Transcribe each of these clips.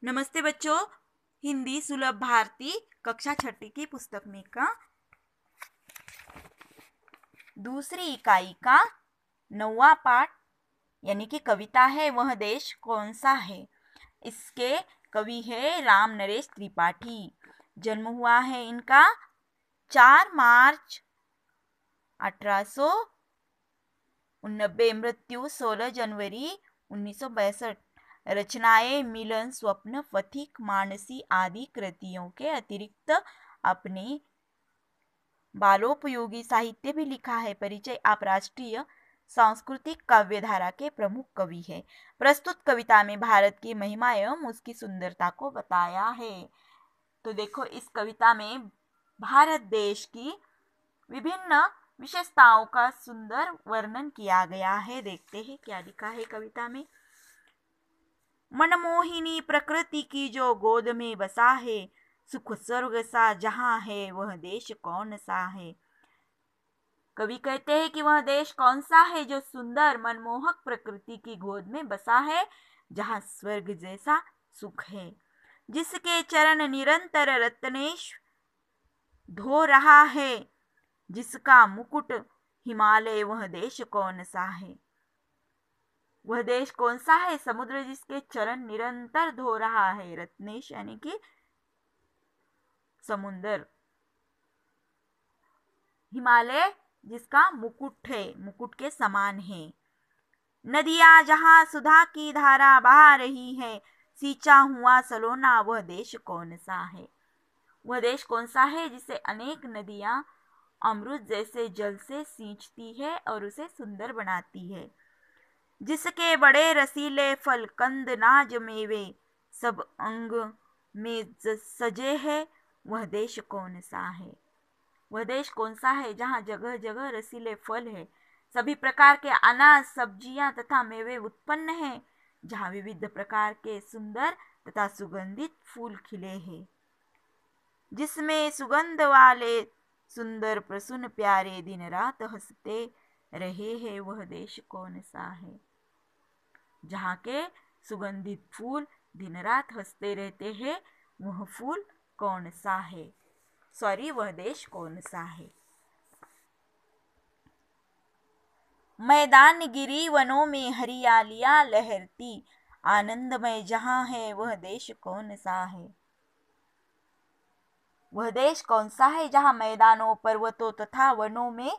नमस्ते बच्चों, हिंदी सुलभ भारती कक्षा छठी की पुस्तक में का दूसरी इकाई का 9वां पाठ यानी कि कविता है वह देश कौन सा है। इसके कवि है राम नरेश त्रिपाठी। जन्म हुआ है इनका 4 मार्च 1889, मृत्यु 16 जनवरी 1962। रचनाएं मिलन, स्वप्न, पथिक, मानसी आदि कृतियों के अतिरिक्त अपने बालोपयोगी साहित्य भी लिखा है। परिचय, आप राष्ट्रीय सांस्कृतिक काव्यधारा के प्रमुख कवि हैं। प्रस्तुत कविता में भारत की महिमा एवं उसकी सुंदरता को बताया है। तो देखो, इस कविता में भारत देश की विभिन्न विशेषताओं का सुंदर वर्णन किया गया है। देखते हैं क्या लिखा है कविता में। मनमोहिनी प्रकृति की जो गोद में बसा है, सुख स्वर्ग सा जहां है वह देश कौन सा है। कवि कहते हैं कि वह देश कौन सा है जो सुंदर मनमोहक प्रकृति की गोद में बसा है, जहां स्वर्ग जैसा सुख है, जिसके चरण निरंतर रत्नेश धो रहा है, जिसका मुकुट हिमालय, वह देश कौन सा है। वह देश कौन सा है? समुद्र जिसके चरण निरंतर धो रहा है, रत्नेश यानी कि समुद्र, हिमालय जिसका मुकुट है, मुकुट के समान है। नदियां जहां सुधा की धारा बहा रही है, सींचा हुआ सलोना, वह देश कौन सा है। वह देश कौन सा है जिसे अनेक नदियां अमृत जैसे जल से सींचती है और उसे सुंदर बनाती है, जिसके बड़े रसीले फल, कंद, नाज, मेवे सब अंग में सजे है, वह देश कौन सा है। वह देश कौन सा है जहाँ जगह जगह रसीले फल है, सभी प्रकार के अनाज, सब्जियां तथा मेवे उत्पन्न हैं, जहाँ विविध प्रकार के सुंदर तथा सुगंधित फूल खिले हैं, जिसमें सुगंध वाले सुंदर प्रसून प्यारे दिन रात हंसते रहे हैं, वह देश कौन सा है। जहाँ के सुगंधित फूल दिन रात हंसते रहते हैं, वह फूल कौन सा है, वह देश कौन सा है। मैदान गिरी वनों में हरियालियां लहरती, आनंदमय जहाँ है, वह देश कौन सा है। वह देश कौन सा है जहाँ मैदानों, पर्वतों तथा वनों में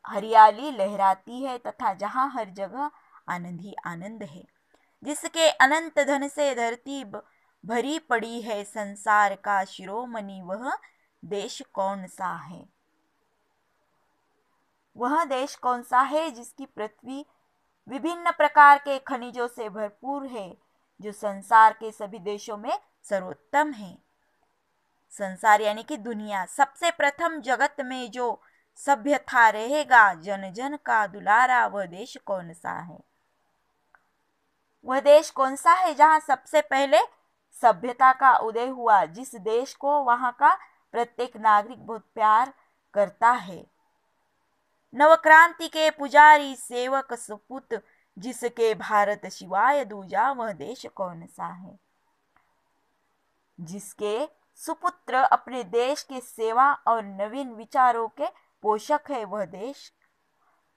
हरियाली लहराती है तथा जहाँ हर जगह आनंद ही आनंद है, जिसके अनंत धन से धरती भरी पड़ी है, संसार का शिरोमणि, वह देश कौन सा है। वह देश कौन सा है जिसकी पृथ्वी विभिन्न प्रकार के खनिजों से भरपूर है, जो संसार के सभी देशों में सर्वोत्तम है। संसार यानी कि दुनिया, सबसे प्रथम जगत में जो सभ्य था रहेगा, जन जन का दुलारा, वह देश कौन सा है। वह देश कौन सा है जहाँ सबसे पहले सभ्यता का उदय हुआ, जिस देश को वहां का प्रत्येक नागरिक बहुत प्यार करता है। नवक्रांति के पुजारी, सेवक, सपूत, जिसके भारत शिवाय दूजा, वह देश कौन सा है। जिसके सुपुत्र अपने देश की सेवा और नवीन विचारों के पोषक है, वह देश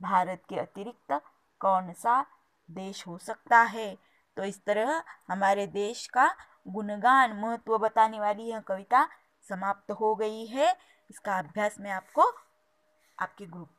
भारत के अतिरिक्त कौन सा देश हो सकता है। तो इस तरह हमारे देश का गुणगान, महत्व बताने वाली यह कविता समाप्त हो गई है। इसका अभ्यास मैं आपको आपके ग्रुप पर